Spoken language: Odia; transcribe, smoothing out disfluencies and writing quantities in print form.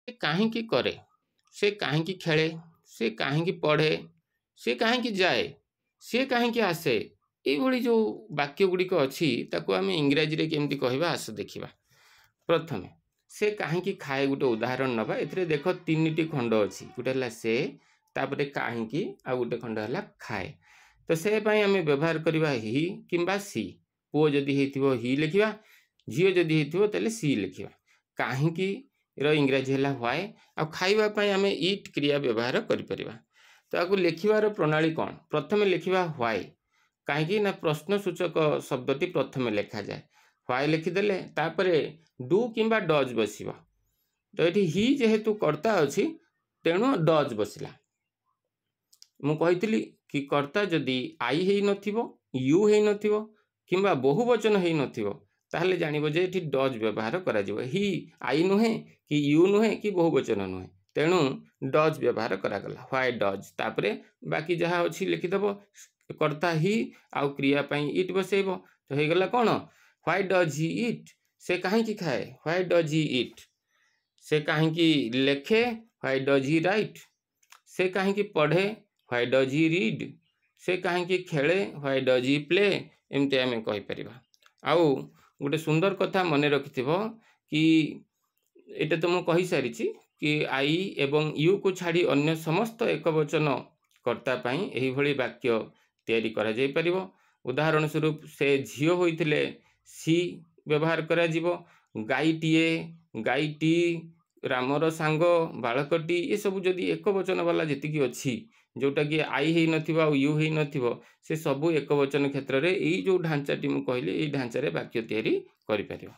ସେ କାହିଁକି କରେ, ସେ କାହିଁକି ଖେଳେ, ସେ କାହିଁକି ପଢ଼େ, ସେ କାହିଁକି ଯାଏ, ସେ କାହିଁକି ଆସେ, ଏଇଭଳି ଯେଉଁ ବାକ୍ୟ ଗୁଡ଼ିକ ଅଛି ତାକୁ ଆମେ ଇଂରାଜୀରେ କେମିତି କହିବା ଆସ ଦେଖିବା। ପ୍ରଥମେ ସେ କାହିଁକି ଖାଏ ଗୋଟେ ଉଦାହରଣ ନେବା। ଏଥିରେ ଦେଖ ତିନିଟି ଖଣ୍ଡ ଅଛି, ଗୋଟେ ହେଲା ସେ, ତାପରେ କାହିଁକି, ଆଉ ଗୋଟେ ଖଣ୍ଡ ହେଲା ଖାଏ। ତ ସେ ପାଇଁ ଆମେ ବ୍ୟବହାର କରିବା ହି କିମ୍ବା ସି। ପୁଅ ଯଦି ହେଇଥିବ ହି ଲେଖିବା, ଝିଅ ଯଦି ହେଇଥିବ ତାହେଲେ ସି ଲେଖିବା। କାହିଁକି ର ଇଂରାଜୀ ହେଲା ହ୍ୱାଏ, ଆଉ ଖାଇବା ପାଇଁ ଆମେ ଇଟ୍ କ୍ରିୟା ବ୍ୟବହାର କରିପାରିବା। ତ ଆକୁ ଲେଖିବାର ପ୍ରଣାଳୀ କ'ଣ? ପ୍ରଥମେ ଲେଖିବା ହ୍ୱାଏ। କାହିଁକି ନା ପ୍ରଶ୍ନସୂଚକ ଶବ୍ଦଟି ପ୍ରଥମେ ଲେଖାଯାଏ। ହ୍ୱାଏ ଲେଖିଦେଲେ ତାପରେ ଡୁ କିମ୍ବା ଡଜ୍ ବସିବ। ତ ଏଠି ହି ଯେହେତୁ କର୍ତ୍ତା ଅଛି ତେଣୁ ଡଜ୍ ବସିଲା। ମୁଁ କହିଥିଲି କି କର୍ତ୍ତା ଯଦି ଆଇ ହେଇନଥିବ, ୟୁ ହେଇନଥିବ କିମ୍ବା ବହୁବଚନ ହେଇନଥିବ ତାହେଲେ ଜାଣିବ ଯେ ଏଠି ଡଜ୍ ବ୍ୟବହାର କରାଯିବ। ହି ଆଇ ନୁହେଁ କି ୟୁ ନୁହେଁ କି ବହୁବଚନ ନୁହେଁ, ତେଣୁ ଡଜ୍ ବ୍ୟବହାର କରାଗଲା। ହ୍ୱାଇ ଡଜ୍, ତାପରେ ବାକି ଯାହା ଅଛି ଲେଖିଦେବ। କର୍ତ୍ତା ହି ଆଉ କ୍ରିୟା ପାଇଁ ଇଟ୍ ବସେଇବ। ତ ହେଇଗଲା କ'ଣ? ହ୍ୱାଇ ଡଜ୍ ହି ଇଟ୍, ସେ କାହିଁକି ଖାଏ, ହ୍ୱାଇ ଡଜ୍ ହି ଇଟ୍। ସେ କାହିଁକି ଲେଖେ, ହ୍ୱାଇ ଡଜ୍ ହି ରାଇଟ୍। ସେ କାହିଁକି ପଢ଼େ, ହ୍ୱାଇ ଡଜ୍ ହି ରିଡ୍। ସେ କାହିଁକି ଖେଳେ, ହ୍ୱାଇ ଡଜ୍ ହି ପ୍ଲେ। ଏମିତି ଆମେ କହିପାରିବା। ଆଉ ଗୋଟେ ସୁନ୍ଦର କଥା ମନେ ରଖିଥିବ କି ଏଇଟା ତ ମୁଁ କହିସାରିଛି କି ଆଇ ଏବଂ ୟୁକୁ ଛାଡ଼ି ଅନ୍ୟ ସମସ୍ତ ଏକବଚନ କର୍ତ୍ତା ପାଇଁ ଏହିଭଳି ବାକ୍ୟ ତିଆରି କରାଯାଇପାରିବ। ଉଦାହରଣ ସ୍ୱରୂପ ସେ ଝିଅ ହୋଇଥିଲେ ସି ବ୍ୟବହାର କରାଯିବ। ଗାଈଟିଏ, ଗାଈଟି, ରାମର ସାଙ୍ଗ, ବାଳକଟି, ଏସବୁ ଯଦି ଏକବଚନ ବାଲା ଯେତିକି ଅଛି ଯେଉଁଟାକି ଆଇ ହେଇନଥିବ ଆଉ ୟୁ ହେଇନଥିବ, ସେ ସବୁ ଏକବଚନ କ୍ଷେତ୍ରରେ ଏଇ ଯେଉଁ ଢାଞ୍ଚାଟି ମୁଁ କହିଲି ଏଇ ଢାଞ୍ଚାରେ ବାକ୍ୟ ତିଆରି କରିପାରିବ।